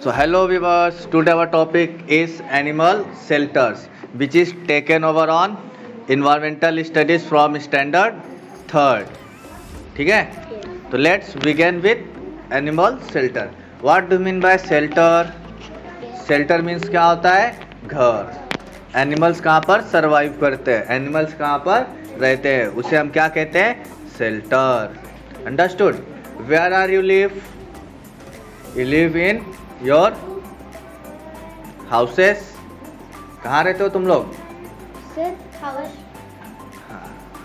So hello viewers, today our topic is animal shelters, which is taken over on environmental studies from standard third. ठीक है? तो let's begin with animal shelter. What do you mean by shelter? Shelter means क्या होता है? घर. Animals कहाँ पर survive करते हैं? Animals कहाँ पर रहते हैं? उसे हम क्या कहते हैं? Shelter. Understood? Where are you live? You live in your houses. कहाँ रहते हो तुम लोग?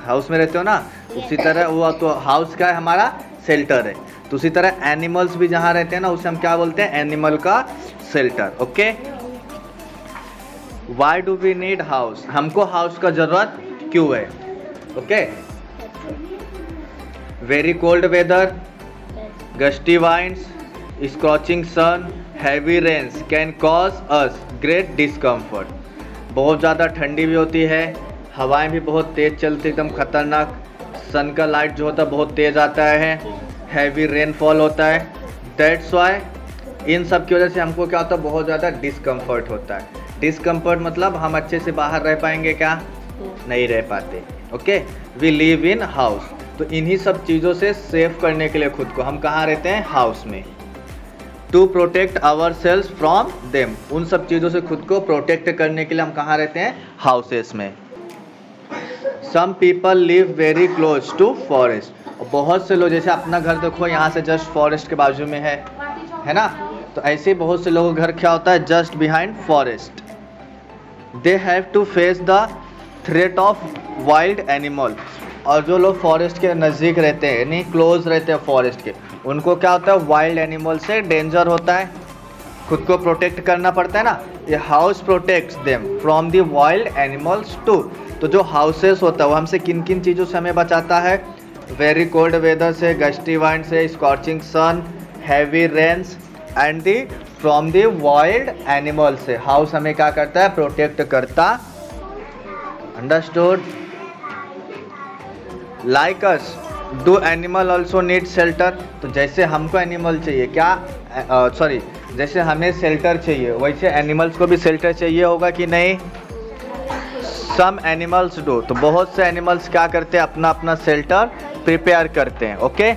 हाउस में रहते हो ना. उसी तरह वो तो हाउस का है हमारा शेल्टर है. तो उसी तरह एनिमल्स भी जहाँ रहते हैं ना उसे हम क्या बोलते हैं? एनिमल का shelter. Okay. Why do we need house? हमको हाउस का जरूरत क्यों है? Okay. Very cold weather, gusty winds, scorching sun, heavy rains can cause us great discomfort. बहुत ज़्यादा ठंडी भी होती है, हवाएं भी बहुत तेज़ चलती, एकदम खतरनाक. सन का लाइट जो होता है बहुत तेज़ आता है. हैवी रेनफॉल होता है. दैट्स वाई इन सब की वजह से हमको क्या होता है? बहुत ज़्यादा डिस्कम्फर्ट होता है. डिस्कम्फर्ट मतलब हम अच्छे से बाहर रह पाएंगे क्या? नहीं रह पाते. Okay. We live in house. तो इन्हीं सब चीज़ों से सेव करने के लिए खुद को हम कहाँ रहते हैं? हाउस में. To protect ourselves from them. उन सब चीज़ों से खुद को प्रोटेक्ट करने के लिए हम कहाँ रहते हैं? हाउसेस में. Some people live very close to forest. बहुत से लोग, जैसे अपना घर देखो यहाँ से जस्ट फॉरेस्ट के बाजू में है ना. तो ऐसे ही बहुत से लोगों का घर क्या होता है? Just behind forest. They have to face the threat of wild animal. और जो लोग फॉरेस्ट के नज़दीक रहते हैं यानी क्लोज रहते हैं फॉरेस्ट के, उनको क्या होता है? वाइल्ड एनिमल से डेंजर होता है. खुद को प्रोटेक्ट करना पड़ता है ना. ये house protects them from the wild animals too. तो जो हाउसेस होता है वो हमसे किन किन चीज़ों से हमें बचाता है? वेरी कोल्ड वेदर से, गस्टी वाइंड से, scorching sun, heavy rains and the from the wild animal से. हाउस हमें क्या करता है? प्रोटेक्ट करता. Understood? Like us do animal also need shelter. तो जैसे हमको एनिमल चाहिए क्या जैसे हमें शेल्टर चाहिए वैसे एनिमल्स को भी शेल्टर चाहिए होगा कि नहीं? Some animals do. तो बहुत से एनिमल्स क्या करते हैं? अपना अपना शेल्टर प्रिपेयर करते हैं. Okay.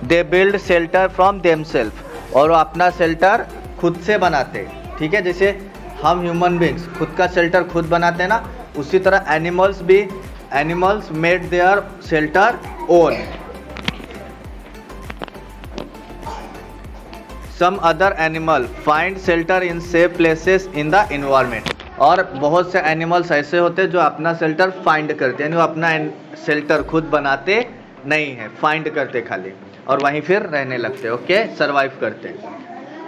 They build shelter from themself. और वो अपना शेल्टर खुद से बनाते हैं. ठीक है. जैसे हम ह्यूमन बींग्स खुद का शेल्टर खुद बनाते हैं ना, उसी तरह animals made their shelter own. Some other animal find shelter in safe places in the environment. और बहुत से एनिमल्स ऐसे होते हैं जो अपना शेल्टर फाइंड करते हैं, यानी वो अपना शेल्टर खुद बनाते नहीं है, फाइंड करते खाली, और वहीं फिर रहने लगते. ओके. सर्वाइव करते.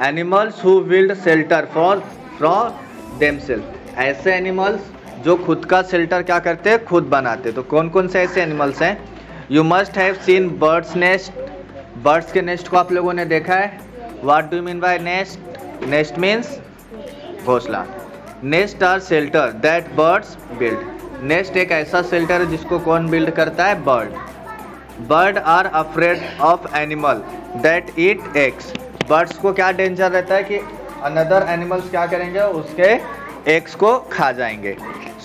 Animals who build shelter for themself. ऐसे एनिमल्स जो खुद का शेल्टर क्या करते हैं? खुद बनाते. तो कौन कौन से ऐसे एनिमल्स हैं? You must have seen birds nest. Birds के नेस्ट को आप लोगों ने देखा है. What do you mean by nest? Nest means घोंसला. Nest are shelter that birds build. Nest एक ऐसा शेल्टर है जिसको कौन बिल्ड करता है? Bird. Bird are afraid of animal that eat eggs. बर्ड्स को क्या डेंजर रहता है कि अनदर एनिमल्स क्या करेंगे? उसके एग्स को खा जाएंगे.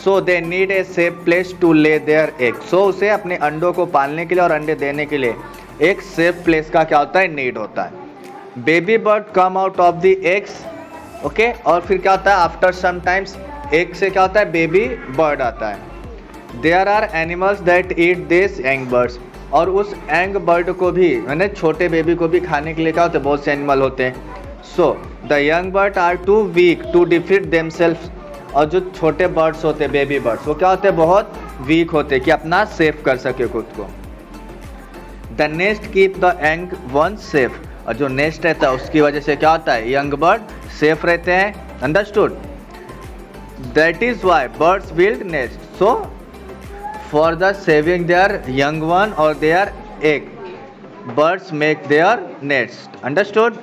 So they need a safe place to lay their egg. So उसे अपने अंडों को पालने के लिए और अंडे देने के लिए एक सेफ प्लेस का क्या होता है? नीड होता है. Baby bird come out of the eggs. Okay. और फिर क्या होता है? आफ्टर सम टाइम्स एग से क्या होता है? बेबी बर्ड आता है. There are animals that eat this young birds. और उस यंग बर्ड को भी यानी छोटे बेबी को भी खाने के लिए क्या होते हैं? बहुत से एनिमल होते हैं. So the young bird are too weak to defeat themself. और जो छोटे बर्ड्स होते हैं, बेबी बर्ड्स, वो क्या होते हैं? बहुत वीक होते हैं कि अपना सेफ कर सके खुद को. The nest keep the young one safe. और जो नेस्ट रहता है उसकी वजह से क्या होता है? यंग बर्ड सेफ रहते हैं. Understood? That is why birds build nest. So for the saving their young one और their egg, birds make their nest. Understood?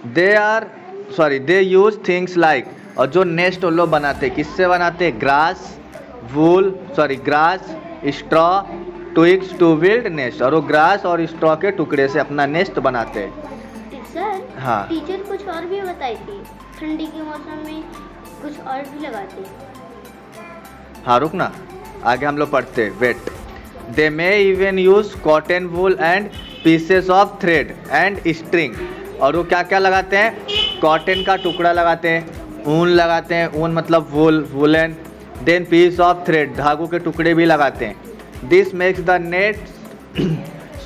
They use things like. और जो नेस्ट वो लोग बनाते किससे बनाते? Grass, grass, straw, twigs to build nest. और वो ग्रास और स्ट्रॉ के टुकड़े से अपना नेस्ट बनाते हैं. हाँ टीचर कुछ और भी बताई थी, ठंडी के मौसम में कुछ और भी लगाते हैं। हाँ रुक ना, आगे हम लोग पढ़ते। Wait, they may even use cotton wool and pieces of thread and string. और वो क्या क्या लगाते हैं? कॉटन का टुकड़ा लगाते हैं, ऊन लगाते हैं, ऊन मतलब wool, woollen, then piece of thread, धागों के टुकड़े भी लगाते हैं। This makes the net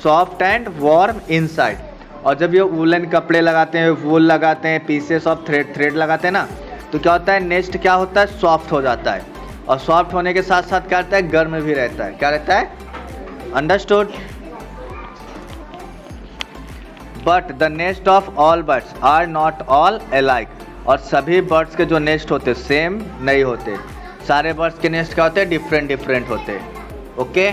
soft and warm inside. और जब ये वूलन कपड़े लगाते हैं, वूल लगाते हैं, पीसेस ऑफ थ्रेड लगाते हैं ना, तो क्या होता है? नेस्ट क्या होता है? सॉफ्ट हो जाता है। और सॉफ्ट होने के साथ साथ क्या रहता है? गर्म भी रहता है। क्या रहता है? Understood? But the nest of all birds are not all alike. और सभी बर्ड्स के जो नेस्ट होते सेम नहीं होते। सारे बर्ड्स के नेस्ट क्या होते हैं? डिफरेंट डिफरेंट होते हैं। Okay,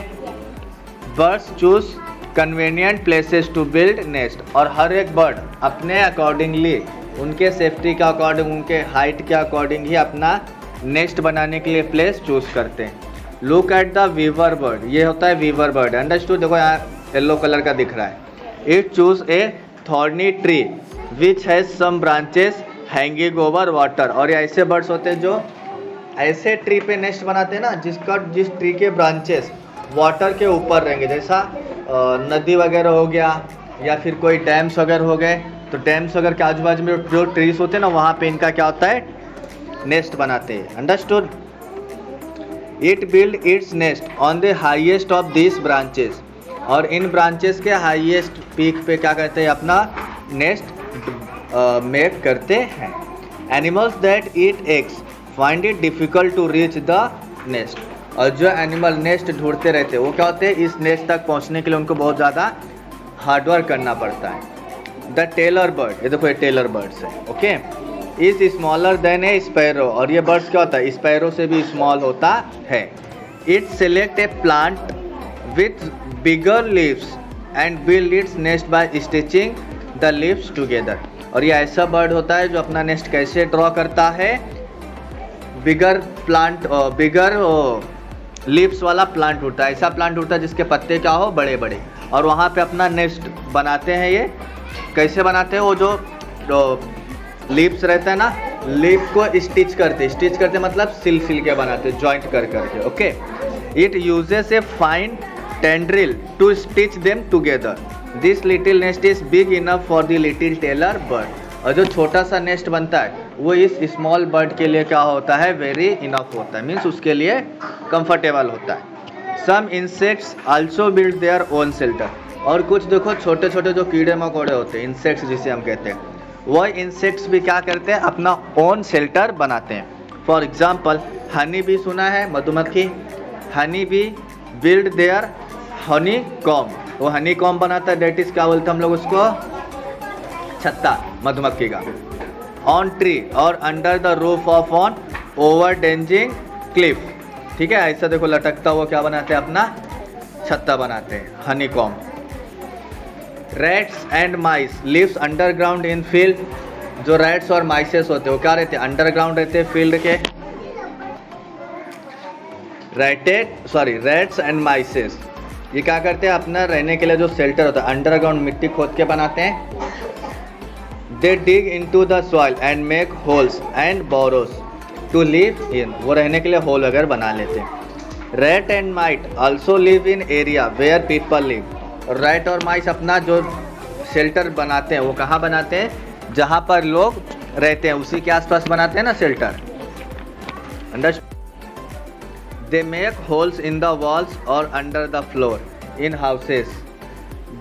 birds choose convenient places to build nest. और हर एक बर्ड अपने अकॉर्डिंगली, उनके सेफ्टी के अकॉर्डिंग, उनके हाइट के अकॉर्डिंग ही अपना नेस्ट बनाने के लिए प्लेस चूज करते हैं। Look at the weaver bird, ये होता है वीवर बर्ड। अंडरस्टूड? देखो यहाँ येलो कलर का दिख रहा है। It choose a thorny tree which has some branches hanging over water. और ये ऐसे बर्ड्स होते हैं जो ऐसे ट्री पे नेस्ट बनाते हैं ना, जिस ट्री के ब्रांचेस वाटर के ऊपर रहेंगे। जैसा नदी वगैरह हो गया या फिर कोई डैम्स वगैरह हो गए, तो डैम्स वगैरह के आजू बाजू में जो ट्रीज होते हैं ना, वहाँ पे इनका क्या होता है? नेस्ट बनाते हैं। Understood? It build its nest on the highest of this branches. और इन ब्रांचेस के हाईएस्ट पीक पे क्या करते हैं? अपना नेस्ट मेक करते हैं। Animals that eat eggs find it difficult to reach the nest. और जो एनिमल नेस्ट ढूंढते रहते हैं वो क्या होते हैं? इस नेस्ट तक पहुंचने के लिए उनको बहुत ज़्यादा हार्डवर्क करना पड़ता है। द टेलर बर्ड, ये देखो ये टेलर बर्ड्स है। Okay, is smaller than A sparrow. और ये बर्ड्स क्या होता है? स्पैरो से भी स्मॉल होता है। It select a plant with bigger leaves and build its nest by stitching the leaves together. और ये ऐसा बर्ड होता है जो अपना नेस्ट कैसे ड्रॉ करता है? बिगर प्लांट, बिगर लीव्स वाला प्लांट होता है। ऐसा प्लांट होता है जिसके पत्ते क्या हो? बड़े बड़े। और वहाँ पे अपना नेस्ट बनाते हैं। ये कैसे बनाते हैं? वो जो लीव्स रहता है ना, लीफ को स्टिच करते मतलब सिल के बनाते, जॉइंट कर करके। Okay, it uses a fine tendril to stitch them together. This little nest is big enough for the little tailor bird. और जो छोटा सा नेस्ट बनता है वो इस स्मॉल बर्ड के लिए क्या होता है? वेरी इनफ होता है, मीन्स उसके लिए कंफर्टेबल होता है। Some insects also build their own shelter. और कुछ देखो छोटे छोटे जो कीड़े मकोड़े होते हैं, इंसेक्ट्स जिसे हम कहते हैं, वह इंसेक्ट्स भी क्या करते हैं? अपना ओन शेल्टर बनाते हैं। फॉर एग्जाम्पल हनी बी, सुना है? मधुमक्खी। Honey be build their Honey com. वो हनी कॉम बनाता है, डेट इज क्या बोलते हैं हम लोग उसको? छत्ता मधुमक्खी का। ऑन ट्री और under the roof of on over hanging cliff. ठीक है, ऐसा देखो लटकता हुआ क्या बनाते हैं? अपना छत्ता बनाते हैं, honey comb. Rats and mice lives underground in field. जो रैट्स और माइसेस होते हैं वो क्या रहते हैं? अंडरग्राउंड रहते हैं, फील्ड के। रैट्स एंड माइसेस ये क्या करते हैं? अपना रहने के लिए जो शेल्टर होता है अंडरग्राउंड मिट्टी खोद के बनाते हैं। They dig into the soil and make holes and burrows to live in. वो रहने के लिए होल वगैरह बना लेते हैं। Rat and mice also live in area where people live. Rat और माइस अपना जो शेल्टर बनाते हैं वो कहाँ बनाते हैं? जहाँ पर लोग रहते हैं उसी के आसपास बनाते हैं ना shelter. Understand? They make holes in the walls और under the floor in houses.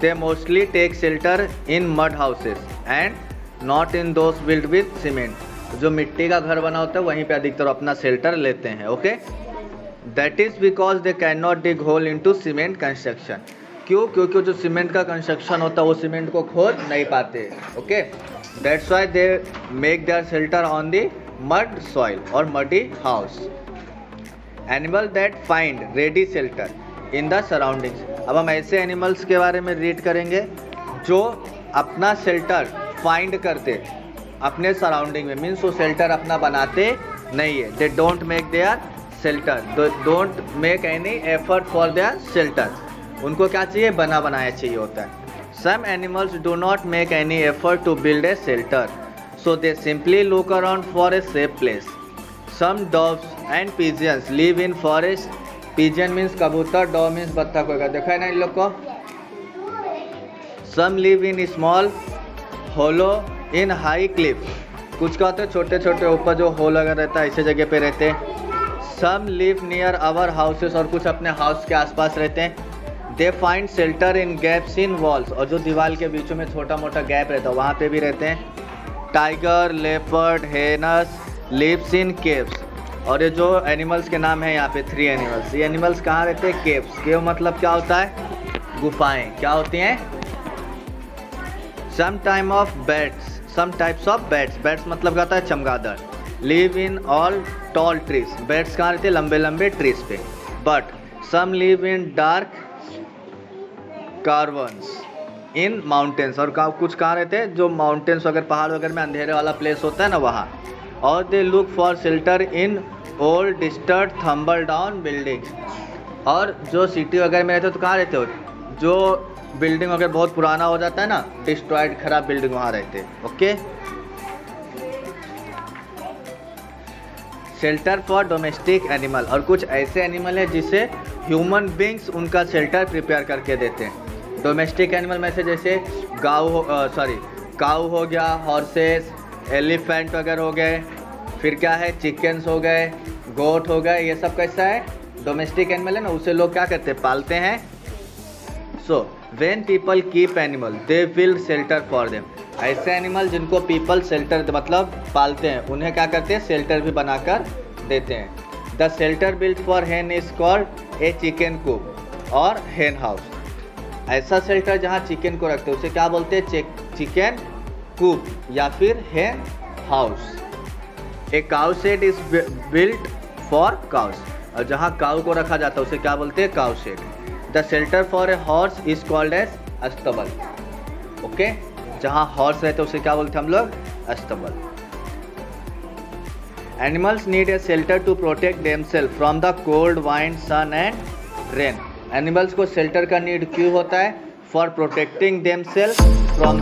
They mostly take shelter in mud houses and not in those build with cement. जो मिट्टी का घर बना होता है वहीं पे अधिकतर अपना शेल्टर लेते हैं। Okay, that is because they can not dig hole into cement construction. क्यों? क्योंकि जो सीमेंट का कंस्ट्रक्शन होता है वो सीमेंट को खोद नहीं पाते। Okay, that's why they make their shelter on the mud soil और muddy house. Animal that find ready shelter in the surroundings. अब हम ऐसे एनिमल्स के बारे में रीड करेंगे जो अपना शेल्टर फाइंड करते अपने सराउंडिंग में, मीन्स वो शेल्टर अपना बनाते नहीं है। They don't make their shelter, don't make any effort for their shelter. उनको क्या चाहिए? बना बनाया चाहिए होता है। Some animals do not make any effort to build a shelter, so they simply look around for a safe place. Some doves and pigeons live in forest. Pigeon means कबूतर, dove means बत्तख होगा, देखा है ना इन लोग को. Some live in small hollow in high cliff. कुछ का होते हैं छोटे छोटे ऊपर जो होल लगा रहता है ऐसे जगह पे रहते हैं. Some live near our houses, और कुछ अपने हाउस के आसपास रहते हैं. They find shelter in gaps in walls, और जो दीवार के बीचों में छोटा मोटा गैप रहता है वहाँ पे भी रहते हैं. Tiger, leopard, heinous lives in caves. और ये जो एनिमल्स के नाम है यहाँ पे 3 एनिमल्स. ये एनिमल्स कहाँ रहते हैं? केव्स. केव मतलब क्या होता है? गुफाएं. क्या होती हैं? Some types of bats. Bats मतलब क्या होता है? चमगादड़. Live in all tall trees. Bats कहाँ रहते हैं? लंबे लंबे ट्रीज पे. But some live in dark caverns in mountains. और कुछ कहाँ रहते हैं? जो माउंटेन्स वगैरह पहाड़ वगैरह में अंधेरे वाला प्लेस होता है ना वहाँ. और they look for shelter in old deserted tumble down buildings. और जो सिटी वगैरह में रहते हो तो कहाँ रहते हो? जो बिल्डिंग वगैरह बहुत पुराना हो जाता है ना, डिस्ट्रॉयड खराब बिल्डिंग, वहाँ रहते हैं. Okay. Shelter for domestic animal. और कुछ ऐसे एनिमल है जिसे ह्यूमन बींग्स उनका शेल्टर प्रिपेयर करके देते हैं. डोमेस्टिक एनिमल में से जैसे काऊ हो गया, हॉर्सेस, एलिफेंट वगैरह हो गए, फिर क्या है, चिकन्स हो गए, गोट हो गए. ये सब कैसा है? डोमेस्टिक एनिमल है ना, उसे लोग क्या करते हैं? पालते हैं. So when people keep animal they build shelter for them. ऐसे एनिमल जिनको पीपल शेल्टर मतलब पालते हैं उन्हें क्या करते हैं? शेल्टर भी बनाकर देते हैं. The shelter built for hen is called a chicken coop और हेन हाउस. ऐसा शेल्टर जहाँ चिकन को रखते हैं उसे क्या बोलते हैं? चिकन कूप या फिर हेन house. A cow shade is built for cows. और जहाँ काउ को रखा जाता है उसे क्या बोलते हैं? Cow shed. The shelter for a horse is called as अस्तबल. ओके. जहाँ हॉर्स रहते हैं उसे क्या बोलते हैं हम लोग? अस्तबल. Animals need a shelter to protect themself from the cold, wind, sun and rain. Animals को शेल्टर का नीड क्यों होता है? For protecting themselves from